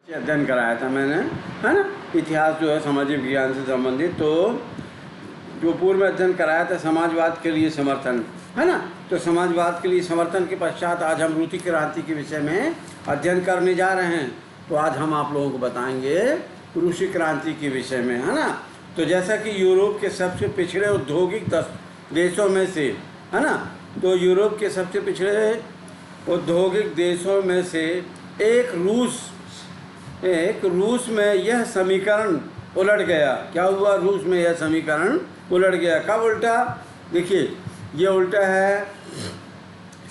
अध्ययन कराया था मैंने, है ना। इतिहास जो है सामाजिक विज्ञान से संबंधित, तो जो पूर्व में अध्ययन कराया था समाजवाद के लिए समर्थन, है ना। तो समाजवाद के लिए समर्थन के पश्चात आज हम रूसी क्रांति के विषय में अध्ययन करने जा रहे हैं। तो आज हम आप लोगों को बताएंगे रूसी क्रांति के विषय में, है ना। तो जैसा कि यूरोप के सबसे पिछड़े औद्योगिक देशों में से, है ना, तो यूरोप के सबसे पिछड़े औद्योगिक देशों में से एक रूस में यह समीकरण उलट गया। क्या हुआ? रूस में यह समीकरण उलट गया। कब उल्टा? देखिए, ये उल्टा है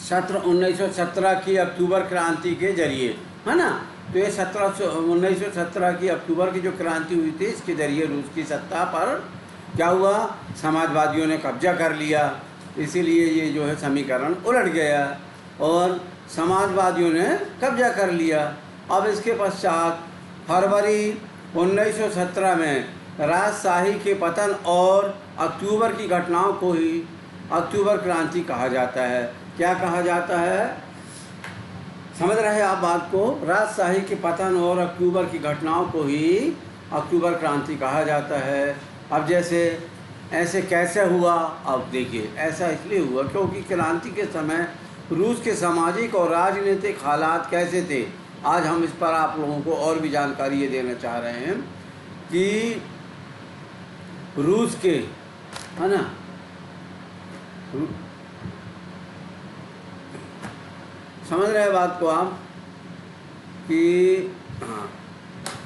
1917 की अक्टूबर क्रांति के जरिए, है ना। तो ये 1917 की अक्टूबर की जो क्रांति हुई थी, इसके जरिए रूस की सत्ता पर क्या हुआ? समाजवादियों ने कब्जा कर लिया। इसीलिए ये जो है समीकरण उलट गया और समाजवादियों ने कब्जा कर लिया। अब इसके पश्चात फरवरी 1917 में राजशाही के पतन और अक्टूबर की घटनाओं को ही अक्टूबर क्रांति कहा जाता है। क्या कहा जाता है? समझ रहे हैं आप बात को? राजशाही के पतन और अक्टूबर की घटनाओं को ही अक्टूबर क्रांति कहा जाता है। अब ऐसे कैसे हुआ? अब देखिए, ऐसा इसलिए हुआ क्योंकि क्रांति के समय रूस के सामाजिक और राजनीतिक हालात कैसे थे। आज हम इस पर आप लोगों को और भी जानकारी ये देना चाह रहे हैं कि रूस के, है ना, समझ रहे हैं बात को आप कि हाँ,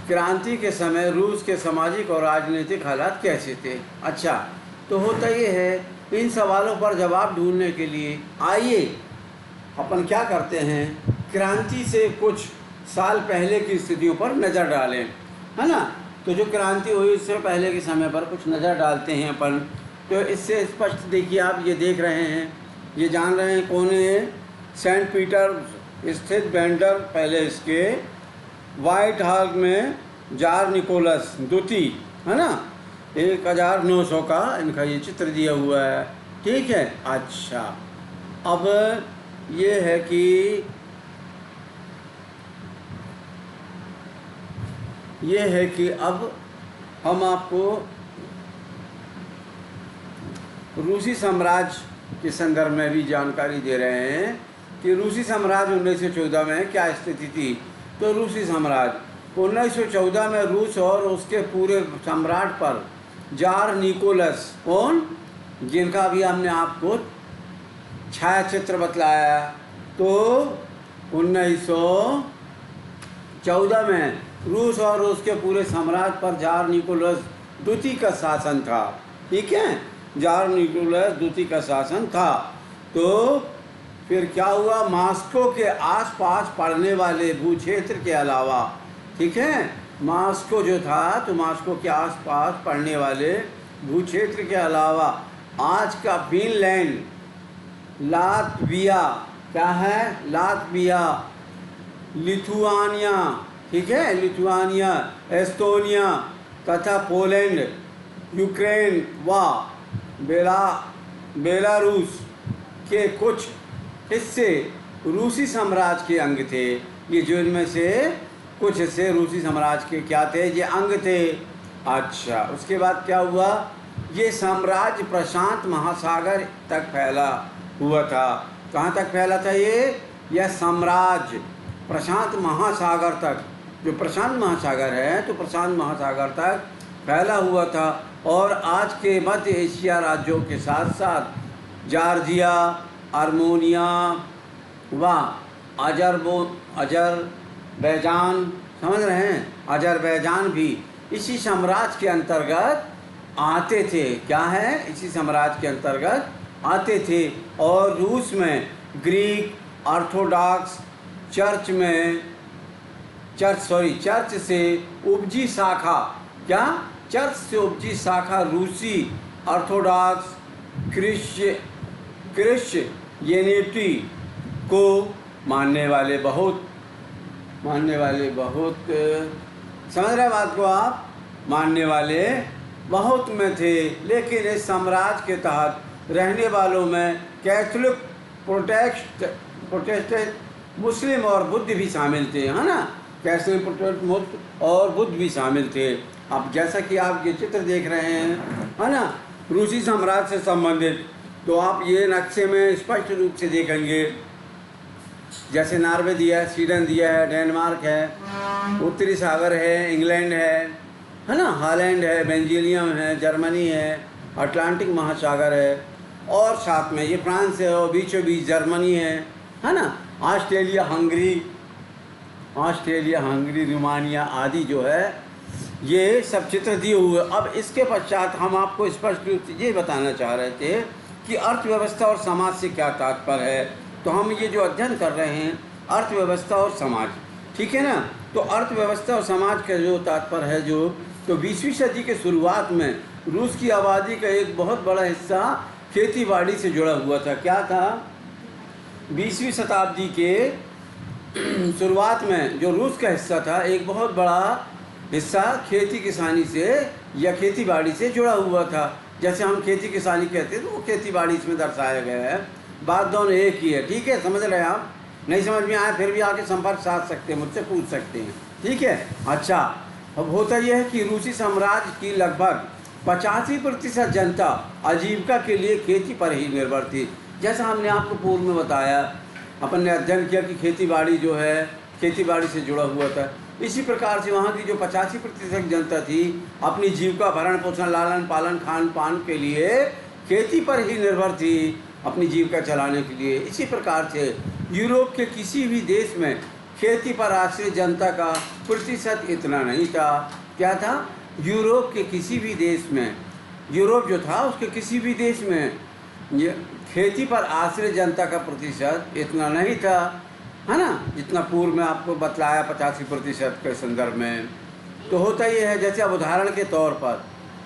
क्रांति के समय रूस के सामाजिक और राजनीतिक हालात कैसे थे। अच्छा, तो होता ये है, इन सवालों पर जवाब ढूंढने के लिए आइए अपन क्या करते हैं, क्रांति से कुछ साल पहले की स्थितियों पर नज़र डालें, है ना। तो जो क्रांति हुई इससे पहले के समय पर कुछ नज़र डालते हैं अपन। तो इससे स्पष्ट देखिए, आप ये देख रहे हैं, ये जान रहे हैं कौन है? सेंट पीटर स्थित बैंडर पैलेस के व्हाइट हॉल में जार निकोलस द्वितीय, है ना, 1900 का इनका ये चित्र दिया हुआ है। ठीक है। अच्छा, अब ये है कि अब हम आपको रूसी साम्राज्य के संदर्भ में भी जानकारी दे रहे हैं कि रूसी साम्राज्य 1914 में क्या स्थिति थी। तो रूसी साम्राज्य 1914 में रूस और उसके पूरे सम्राट पर जार निकोलस, कौन, जिनका भी हमने आपको छायाचित्र बतलाया, तो 1914 में रूस और उसके पूरे साम्राज्य पर जार निकोलस द्वितीय का शासन था। ठीक है, जार निकोलस द्वितीय का शासन था। तो फिर क्या हुआ? मॉस्को के आसपास पड़ने वाले भूक्षेत्र के अलावा, ठीक है, मॉस्को जो था, तो मॉस्को के आसपास पड़ने वाले भूक्षेत्र के अलावा आज का फिनलैंड, लातविया, क्या है? लातविया, लिथुआनिया, ठीक है, लिथुआनिया, एस्टोनिया तथा पोलैंड, यूक्रेन व बेलारूस के कुछ हिस्से रूसी साम्राज्य के अंग थे। ये जो इनमें से कुछ हिस्से रूसी साम्राज्य के क्या थे? ये अंग थे। अच्छा, उसके बाद क्या हुआ? ये साम्राज्य प्रशांत महासागर तक फैला हुआ था। कहाँ तक फैला था यह साम्राज्य? प्रशांत महासागर तक। जो प्रशांत महासागर है, तो प्रशांत महासागर तक फैला हुआ था। और आज के मध्य एशिया राज्यों के साथ साथ जॉर्जिया, आर्मेनिया व अजरबैजान, समझ रहे हैं, अजरबैजान भी इसी साम्राज्य के अंतर्गत आते थे। क्या है? इसी साम्राज्य के अंतर्गत आते थे। और रूस में ग्रीक ऑर्थोडॉक्स चर्च से उपजी शाखा, क्या? चर्च से उपजी शाखा रूसी ऑर्थोडॉक्स क्रिश्चियनिटी को मानने वाले बहुत, समझ रहे बात को आप? मानने वाले बहुत में थे। लेकिन इस साम्राज्य के तहत रहने वालों में कैथोलिक, प्रोटेस्टेंट, मुस्लिम और बुद्ध भी शामिल थे, है ना। कैसे प्रमुख और बुद्ध भी शामिल थे। अब जैसा कि आप ये चित्र देख रहे हैं, है ना, रूसी साम्राज्य से संबंधित, तो आप ये नक्शे में स्पष्ट रूप से देखेंगे, जैसे नॉर्वे दिया है, स्वीडन दिया है, डेनमार्क है, उत्तरी सागर है, इंग्लैंड है ना, हॉलैंड है, बेल्जियम है, जर्मनी है, अटलांटिक महासागर है, और साथ में ये फ्रांस है, और बीचों बीच जर्मनी है ना, ऑस्ट्रेलिया, हंगरी, रोमानिया आदि जो है, ये सब चित्र दिए हुए। अब इसके पश्चात हम आपको स्पष्ट रूप से ये बताना चाह रहे थे कि अर्थव्यवस्था और समाज से क्या तात्पर्य है। तो हम ये जो अध्ययन कर रहे हैं अर्थव्यवस्था और समाज, ठीक है ना, तो अर्थव्यवस्था और समाज का जो तात्पर्य है, जो तो 20वीं सदी के शुरुआत में रूस की आबादी का एक बहुत बड़ा हिस्सा खेती बाड़ी से जुड़ा हुआ था। क्या था? 20वीं शताब्दी के शुरुआत में जो रूस का हिस्सा था, एक बहुत बड़ा हिस्सा खेती किसानी से या खेती बाड़ी से जुड़ा हुआ था। जैसे हम खेती किसानी कहते हैं तो वो खेती बाड़ी इसमें दर्शाया गया है। बात दोनों एक ही है, ठीक है, समझ रहे हैं आप? नहीं समझ में आए फिर भी आके संपर्क साध सकते हैं, मुझसे पूछ सकते हैं, ठीक है। अच्छा, अब होता यह है कि रूसी साम्राज्य की लगभग 85% जनता आजीविका के लिए खेती पर ही निर्भर थी। जैसा हमने आपको पूर्व में बताया, अपन ने अध्ययन किया कि खेती बाड़ी जो है खेती बाड़ी से जुड़ा हुआ था। इसी प्रकार से वहाँ की जो 85% जनता थी अपनी जीविका, भरण पोषण, लालन पालन, खान पान के लिए खेती पर ही निर्भर थी, अपनी जीविका चलाने के लिए। इसी प्रकार से यूरोप के किसी भी देश में खेती पर आश्रित जनता का प्रतिशत इतना नहीं था। क्या था? यूरोप के किसी भी देश में, यूरोप जो था उसके किसी भी देश में ये खेती पर आश्रित जनता का प्रतिशत इतना नहीं था, है ना, जितना पूर्व में आपको बतलाया 85% के संदर्भ में। तो होता ये है, जैसे अब उदाहरण के तौर पर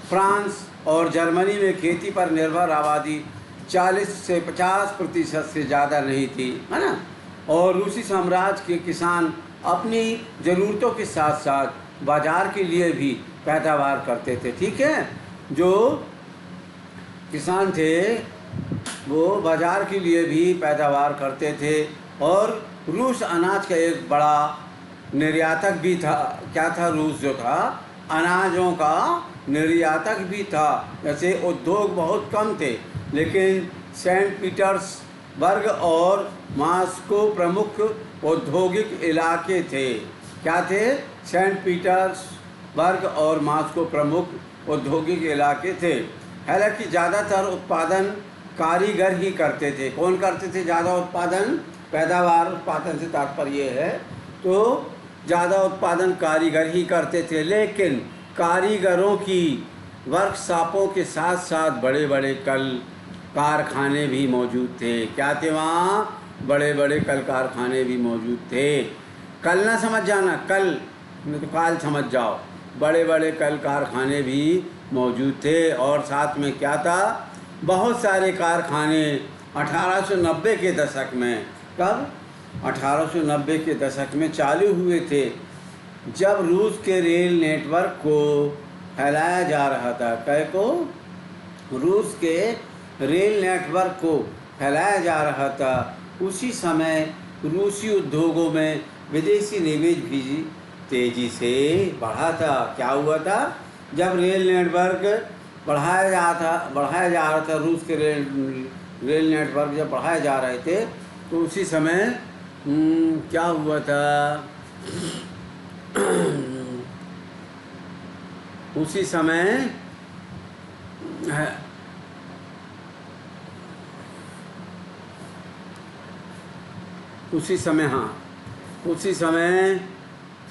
फ्रांस और जर्मनी में खेती पर निर्भर आबादी 40 से 50% से ज़्यादा नहीं थी, है ना, और रूसी साम्राज्य के किसान अपनी ज़रूरतों के साथ साथ बाज़ार के लिए भी पैदावार करते थे, ठीक है। जो किसान थे वो बाज़ार के लिए भी पैदावार करते थे, और रूस अनाज का एक बड़ा निर्यातक भी था। क्या था? रूस जो था अनाजों का निर्यातक भी था। जैसे उद्योग बहुत कम थे, लेकिन सेंट पीटर्सबर्ग और मॉस्को प्रमुख औद्योगिक इलाके थे। क्या थे? सेंट पीटर्सबर्ग और मॉस्को प्रमुख औद्योगिक इलाके थे। हालांकि ज़्यादातर उत्पादन कारीगर ही करते थे। कौन करते थे ज़्यादा उत्पादन? पैदावार, उत्पादन से तात्पर्य है तो ज़्यादा उत्पादन कारीगर ही करते थे। लेकिन कारीगरों की वर्कशॉपों के साथ साथ बड़े बड़े कल कारखाने भी मौजूद थे। क्या थे? वहाँ बड़े बड़े कल कारखाने भी मौजूद थे। कल ना समझ जाना, कल नहीं तो काल समझ जाओ। बड़े बड़े कल कारखाने भी मौजूद थे। और साथ में क्या था? बहुत सारे कारखाने 1890 के दशक में, कब? 1890 के दशक में चालू हुए थे, जब रूस के रेल नेटवर्क को फैलाया जा रहा था। कै को? रूस के रेल नेटवर्क को फैलाया जा रहा था। उसी समय रूसी उद्योगों में विदेशी निवेश भी तेज़ी से बढ़ा था। क्या हुआ था? जब रेल नेटवर्क बढ़ाया जा रहा था, रूस के रेल नेटवर्क जब बढ़ाए जा रहे थे, तो उसी समय क्या हुआ था? उसी समय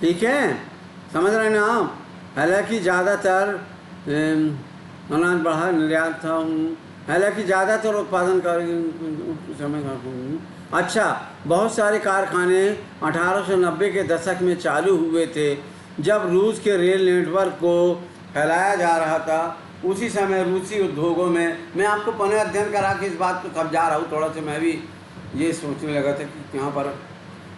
ठीक है, समझ रहे हैं ना आप? हालांकि ज़्यादातर अनाज बढ़ा निर्यात था। हालांकि ज़्यादातर उत्पादन समय का अच्छा, बहुत सारे कारखाने 1890 के दशक में चालू हुए थे, जब रूस के रेल नेटवर्क को फैलाया जा रहा था। उसी समय रूसी उद्योगों में, मैं आपको पुनः अध्ययन करा के इस बात को समझा रहा हूँ। थोड़ा सा मैं भी ये सोचने लगा था कि यहाँ पर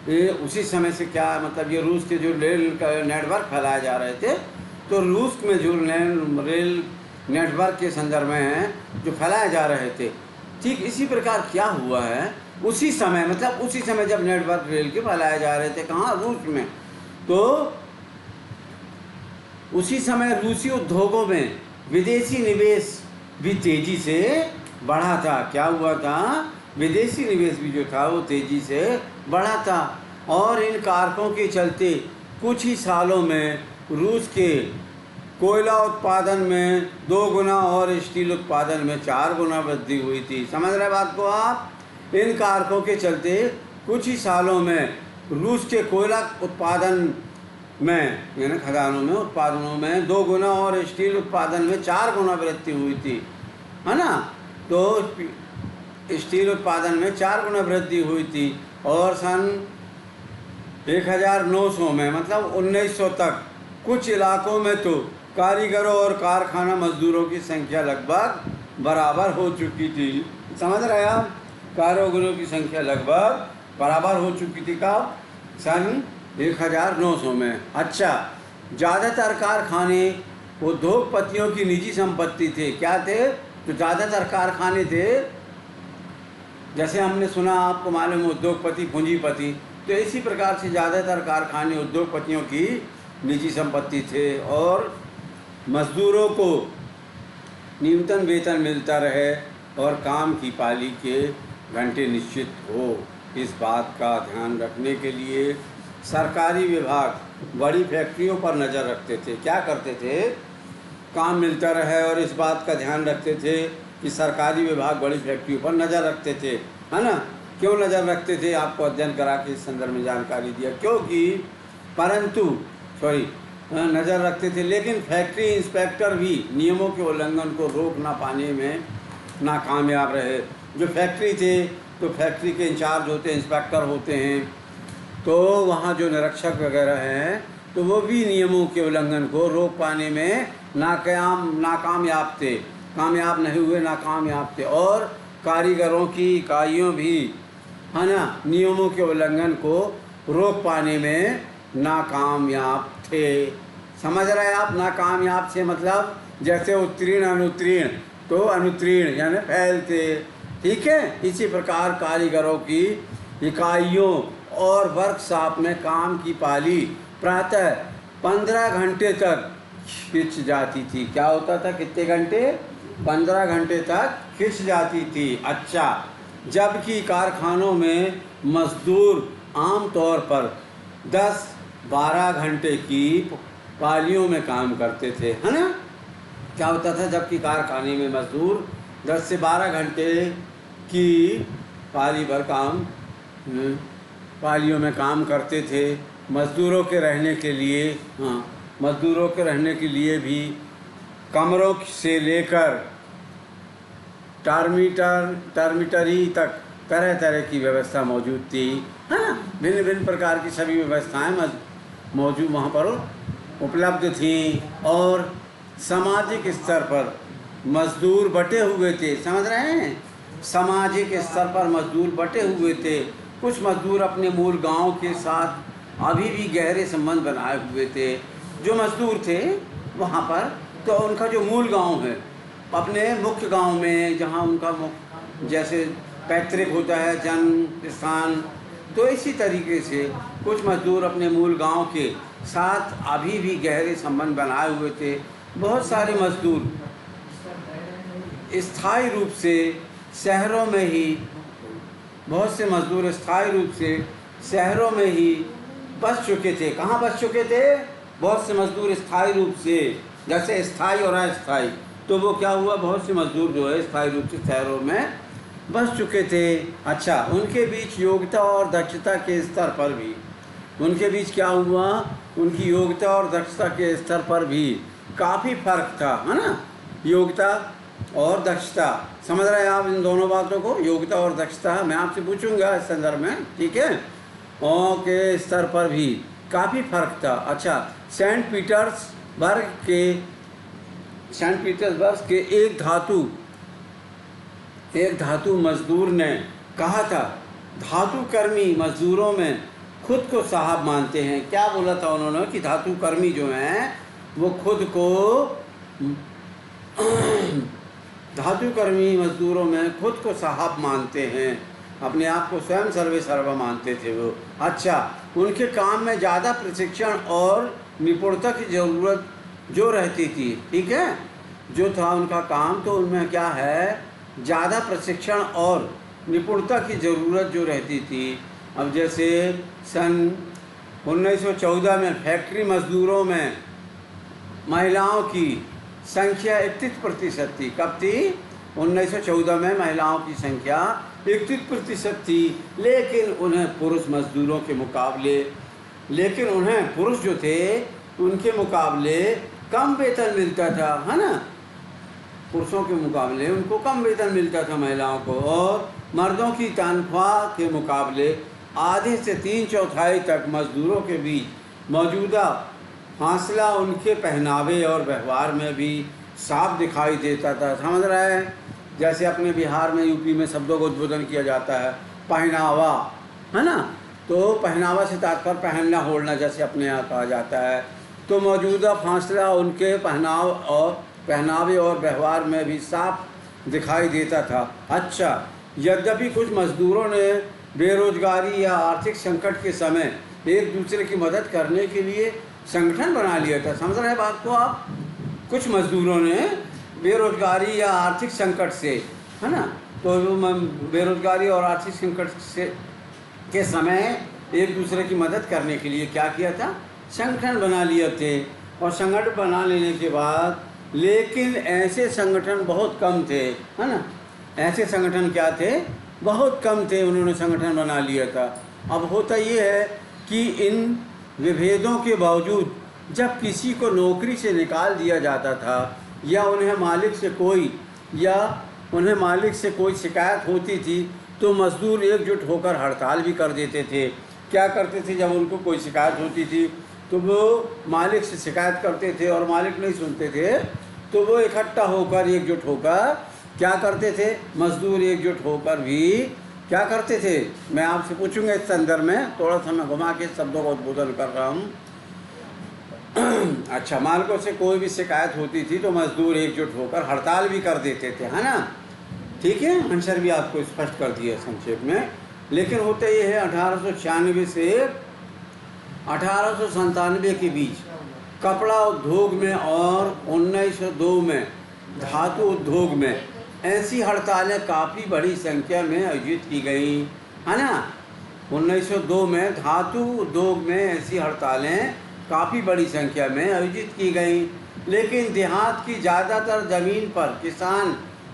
ये उसी समय से क्या मतलब, ये रूस के जो रेल का नेटवर्क फैलाए जा रहे थे, तो रूस में जो रेल नेटवर्क के संदर्भ में हैं जो फैलाए जा रहे थे, ठीक इसी प्रकार क्या हुआ है, उसी समय मतलब उसी समय जब नेटवर्क रेल के फैलाए जा रहे थे, कहाँ? रूस में। तो उसी समय रूसी उद्योगों में विदेशी निवेश भी तेजी से बढ़ा था। क्या हुआ था? विदेशी निवेश भी जो था वो तेजी से बढ़ा था, और इन कारकों के चलते कुछ ही सालों में रूस के कोयला उत्पादन में 2 गुना और स्टील उत्पादन में 4 गुना वृद्धि हुई थी। समझ रहे बात को आप? इन कारकों के चलते कुछ ही सालों में रूस के कोयला उत्पादन में, यानी खदानों में, उत्पादनों में 2 गुना और स्टील उत्पादन में 4 गुना वृद्धि हुई थी, है ना। तो स्टील उत्पादन में 4 गुना वृद्धि हुई थी, और सन 1900 में, मतलब 1900 तक कुछ इलाकों में तो कारीगरों और कारखाना मजदूरों की संख्या लगभग बराबर हो चुकी थी। समझ रहे हैं आप? कारीगरों की संख्या लगभग बराबर हो चुकी थी। कब? सन 1900 में। अच्छा, ज़्यादातर कारखाने उद्योगपतियों की निजी संपत्ति थे। क्या थे? तो ज़्यादातर कारखाने थे, जैसे हमने सुना, आपको मालूम, उद्योगपति पूंजीपति, तो इसी प्रकार से ज़्यादातर कारखाने उद्योगपतियों की निजी संपत्ति थे, और मजदूरों को न्यूनतम वेतन मिलता रहे और काम की पाली के घंटे निश्चित हो। इस बात का ध्यान रखने के लिए सरकारी विभाग बड़ी फैक्ट्रियों पर नज़र रखते थे। क्या करते थे? काम मिलता रहे, और इस बात का ध्यान रखते थे कि सरकारी विभाग बड़ी फैक्ट्रियों पर नज़र रखते थे, है ना। क्यों नज़र रखते थे? आपको अध्ययन करा के इस संदर्भ में जानकारी दिया। क्योंकि नज़र रखते थे, लेकिन फैक्ट्री इंस्पेक्टर भी नियमों के उल्लंघन को रोक ना पाने में नाकामयाब रहे। जो फैक्ट्री थे, तो फैक्ट्री के इंचार्ज होते हैं, इंस्पेक्टर होते हैं, तो वहाँ जो निरीक्षक वगैरह हैं, तो वो भी नियमों के उल्लंघन को रोक पाने में नाकामयाब थे, कामयाब नहीं हुए, नाकामयाब थे। और कारीगरों की इकाइयों भी, है ना, नियमों के उल्लंघन को रोक पाने में नाकामयाब थे। समझ रहे हैं आप? नाकामयाब से मतलब जैसे उत्तीर्ण अनुत्तीर्ण, तो अनुत्तीर्ण यानी फेल थे, ठीक है। इसी प्रकार कारीगरों की इकाइयों और वर्कशॉप में काम की पाली प्रातः 15 घंटे तक खिंच जाती थी। क्या होता था? कितने घंटे? 15 घंटे तक खिंच जाती थी। अच्छा, जबकि कारखानों में मजदूर आमतौर पर 10-12 घंटे की पालियों में काम करते थे, है ना। क्या होता था? जबकि कारखाने में मजदूर 10 से 12 घंटे की पाली पर पालियों में काम करते थे। मजदूरों के रहने के लिए, मजदूरों के रहने के लिए भी कमरों से लेकर टर्मिटरी तक तरह तरह की व्यवस्था मौजूद थी, है ना। भिन्न भिन्न प्रकार की सभी व्यवस्थाएं मौजूद वहाँ पर उपलब्ध थीं, और सामाजिक स्तर पर मजदूर बटे हुए थे। समझ रहे हैं? सामाजिक स्तर पर मजदूर बटे हुए थे। कुछ मजदूर अपने मूल गांव के साथ अभी भी गहरे संबंध बनाए हुए थे। जो मजदूर थे वहाँ पर, तो उनका जो मूल गांव है, अपने मुख्य गांव में, जहाँ उनका जैसे पैतृक होता है जन्म स्थान, तो इसी तरीके से कुछ मजदूर अपने मूल गांव के साथ अभी भी गहरे संबंध बनाए हुए थे। बहुत सारे मजदूर स्थायी रूप से शहरों में ही, बहुत से मजदूर स्थायी रूप से शहरों में ही बस चुके थे। कहाँ बस चुके थे? बहुत से मजदूर स्थायी रूप से, जैसे स्थायी और अस्थायी, तो वो क्या हुआ? बहुत से मजदूर जो है स्थायी रूप से शहरों में बस चुके थे। अच्छा, उनके बीच योग्यता और दक्षता के स्तर पर भी, उनके बीच क्या हुआ? उनकी योग्यता और दक्षता के स्तर पर भी काफ़ी फर्क था, है ना। योग्यता और दक्षता, समझ रहे हैं आप इन दोनों बातों को? योग्यता और दक्षता मैं आपसे पूछूंगा इस संदर्भ में, ठीक है। और के स्तर पर भी काफ़ी फर्क था। अच्छा, सेंट पीटर्सबर्ग के एक धातु मजदूर ने कहा था, धातु कर्मी मजदूरों में खुद को साहब मानते हैं। क्या बोला था उन्होंने? कि धातु कर्मी जो हैं वो खुद को धातु कर्मी मजदूरों में खुद को साहब मानते हैं, अपने आप को स्वयं सर्वे सर्वा मानते थे वो। अच्छा, उनके काम में ज़्यादा प्रशिक्षण और निपुणता की ज़रूरत जो रहती थी, ठीक है, जो था उनका काम, तो उनमें क्या है, ज़्यादा प्रशिक्षण और निपुणता की ज़रूरत जो रहती थी। अब जैसे सन 1914 में फैक्ट्री मजदूरों में महिलाओं की संख्या 31% थी। कब थी? 1914 में महिलाओं की संख्या 31% थी, लेकिन उन्हें पुरुष मजदूरों के मुकाबले, लेकिन उन्हें पुरुष जो थे उनके मुकाबले कम वेतन मिलता था, है ना, पुरुषों के मुकाबले उनको कम वेतन मिलता था महिलाओं को, और मर्दों की तनख्वाह के मुकाबले आधे से 3/4 तक मजदूरों के बीच मौजूदा फासला उनके पहनावे और व्यवहार में भी साफ दिखाई देता था। समझ रहे हैं? जैसे अपने बिहार में, यूपी में शब्दों का उद्बोधन किया जाता है, पहनावा, है ना, तो पहनावा से तात्पर्य पहनना ओढ़ना, जैसे अपने यहाँ कहा जाता है। तो मौजूदा फासला उनके पहनावे और व्यवहार में भी साफ दिखाई देता था। अच्छा, यद्यपि कुछ मजदूरों ने बेरोजगारी या आर्थिक संकट के समय एक दूसरे की मदद करने के लिए संगठन बना लिया था। समझ रहे हैं बात को आप? कुछ मजदूरों ने बेरोजगारी या आर्थिक संकट से, है ना, तो बेरोजगारी और आर्थिक संकट से के समय एक दूसरे की मदद करने के लिए क्या किया था? संगठन बना लिए थे। और संगठन बना लेने के बाद, लेकिन ऐसे संगठन बहुत कम थे, है ना, ऐसे संगठन क्या थे? बहुत कम थे, उन्होंने संगठन बना लिया था। अब होता ये है कि इन विभेदों के बावजूद जब किसी को नौकरी से निकाल दिया जाता था या उन्हें मालिक से कोई शिकायत होती थी, तो मजदूर एकजुट होकर हड़ताल भी कर देते थे। क्या करते थे? जब उनको कोई शिकायत होती थी तो वो मालिक से शिकायत करते थे और मालिक नहीं सुनते थे, तो वो इकट्ठा होकर, एकजुट होकर क्या करते थे? मजदूर एकजुट होकर भी क्या करते थे? मैं आपसे पूछूंगा इस संदर्भ में, थोड़ा सा मैं घुमा के शब्दों का उद्बोधन कर रहा हूँ। अच्छा, मालिकों से कोई भी शिकायत होती थी तो मजदूर एकजुट होकर हड़ताल भी कर देते थे, है ना, ठीक है। आंसर भी आपको स्पष्ट कर दिया संक्षेप में। लेकिन होता ये है 1896 से 1897 के बीच कपड़ा उद्योग में और 1902 में धातु उद्योग में ऐसी हड़तालें काफ़ी बड़ी संख्या में आयोजित की गई, है ना। 1902 में धातु उद्योग में ऐसी हड़तालें काफ़ी बड़ी संख्या में आयोजित की गई, लेकिन देहात की ज़्यादातर ज़मीन पर किसान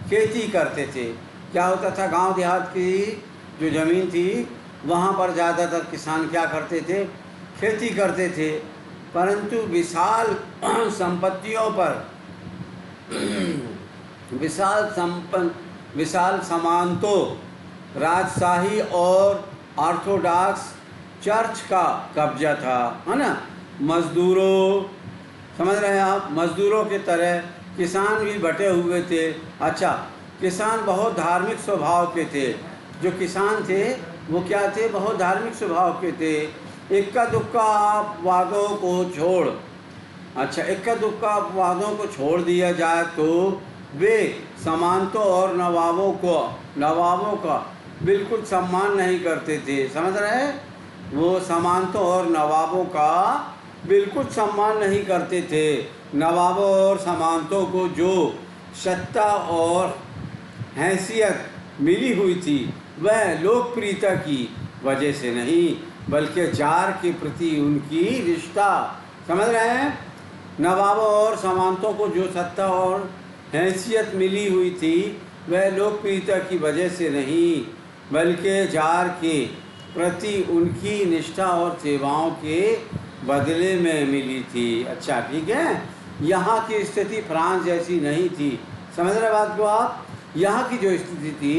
खेती करते थे। क्या होता था? गांव देहात की जो ज़मीन थी वहाँ पर ज़्यादातर किसान क्या करते थे? खेती करते थे। परंतु विशाल संपत्तियों पर विशाल सामंतों, राजशाही और ऑर्थोडॉक्स चर्च का कब्जा था, है ना। मजदूरों, समझ रहे हैं आप, मजदूरों के तरह किसान भी बटे हुए थे। अच्छा, किसान बहुत धार्मिक स्वभाव के थे। जो किसान थे वो क्या थे? बहुत धार्मिक स्वभाव के थे। इक्का दुक्का वादों को छोड़, अच्छा, इक्का दुक्का वादों को छोड़ दिया जाए तो वे सामंतों और नवाबों का बिल्कुल सम्मान नहीं करते थे। समझ रहे हैं? वो सामंतों और नवाबों का बिल्कुल सम्मान नहीं करते थे। नवाबों और सामंतों को जो सत्ता और हैसियत मिली हुई थी वह लोकप्रियता की वजह से नहीं, बल्कि जार के प्रति उनकी निष्ठा, समझ रहे हैं, नवाबों और सामंतों को जो सत्ता और हैसियत मिली हुई थी वह लोकप्रियता की वजह से नहीं, बल्कि जार के प्रति उनकी निष्ठा और सेवाओं के बदले में मिली थी। अच्छा, ठीक है। यहाँ की स्थिति फ्रांस जैसी नहीं थी। समझ रहे बात को आप? यहाँ की जो स्थिति थी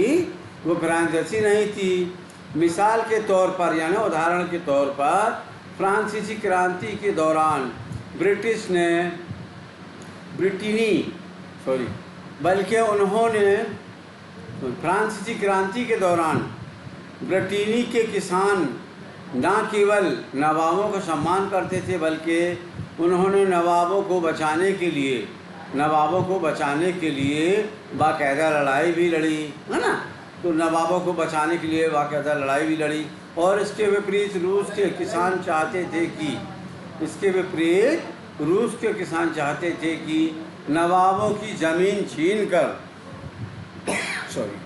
वो फ्रांस जैसी नहीं थी। मिसाल के तौर पर, यानी उदाहरण के तौर पर, फ्रांसीसी क्रांति के दौरान फ्रांसीसी क्रांति के दौरान ब्रिटेनी के किसान न केवल नवाबों का सम्मान करते थे, बल्कि उन्होंने नवाबों को बचाने के लिए बाकायदा लड़ाई भी लड़ी, है ना। तो नवाबों को बचाने के लिए बाकायदा लड़ाई भी लड़ी। और इसके विपरीत रूस के किसान चाहते थे कि इसके विपरीत रूस के किसान चाहते थे कि नवाबों की ज़मीन छीन कर सॉरी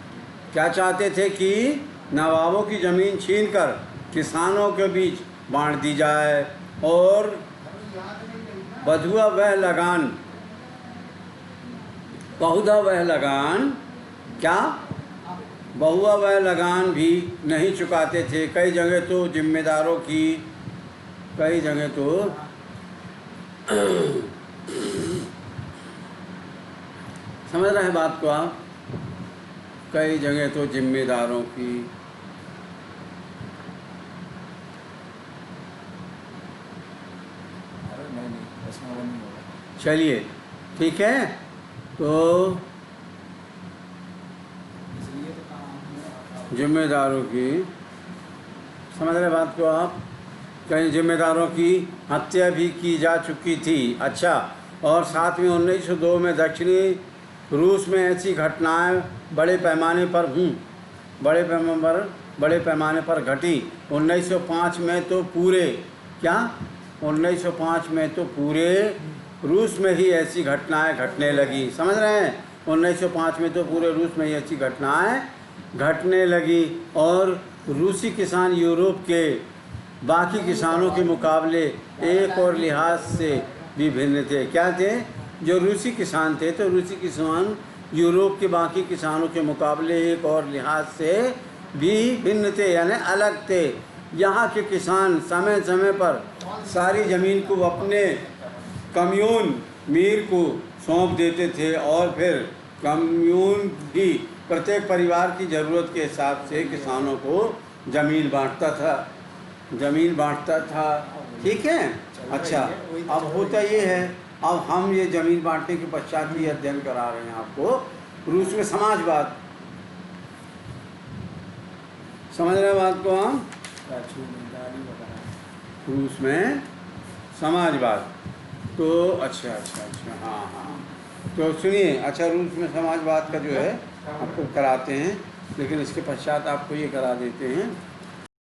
क्या चाहते थे कि नवाबों की ज़मीन छीन कर किसानों के बीच बांट दी जाए और बहुधा वह लगान क्या बहुआ वह लगान भी नहीं चुकाते थे। कई जगह तो जिम्मेदारों की कई जगह तो समझ रहे हैं बात को आप? कई जगह तो जिम्मेदारों की चलिए ठीक है। तो जिम्मेदारों की समझ रहे बात को आप? कई जिम्मेदारों की हत्या भी की जा चुकी थी। अच्छा, और साथ में 1902 में दक्षिणी रूस में ऐसी घटनाएं बड़े पैमाने पर घटी। 1905 में तो पूरे 1905 में तो पूरे रूस में ही ऐसी घटनाएं घटने लगी। समझ रहे हैं? 1905 में तो पूरे रूस में ही ऐसी घटनाएं घटने लगी और रूसी किसान यूरोप के बाकी किसानों के मुकाबले एक और लिहाज से भी भिन्न थे। क्या थे? जो रूसी किसान थे तो रूसी किसान यूरोप के बाकी किसानों के मुकाबले एक और लिहाज से भी भिन्न थे, यानी अलग थे। यहाँ के किसान समय समय पर सारी ज़मीन को अपने कम्यून मीर को सौंप देते थे और फिर कम्यून भी प्रत्येक परिवार की ज़रूरत के हिसाब से किसानों को ज़मीन बांटता था। ठीक है? अच्छा, अब होता ये है, अब हम ये ज़मीन बांटने के पश्चात भी अध्ययन करा रहे हैं आपको रूस में समाजवाद। समझ रहे बात को हम? रूस में समाजवाद तो अच्छा, हाँ, तो सुनिए। अच्छा, रूस में समाजवाद का जो है आपको कराते हैं, लेकिन इसके पश्चात आपको ये करा देते हैं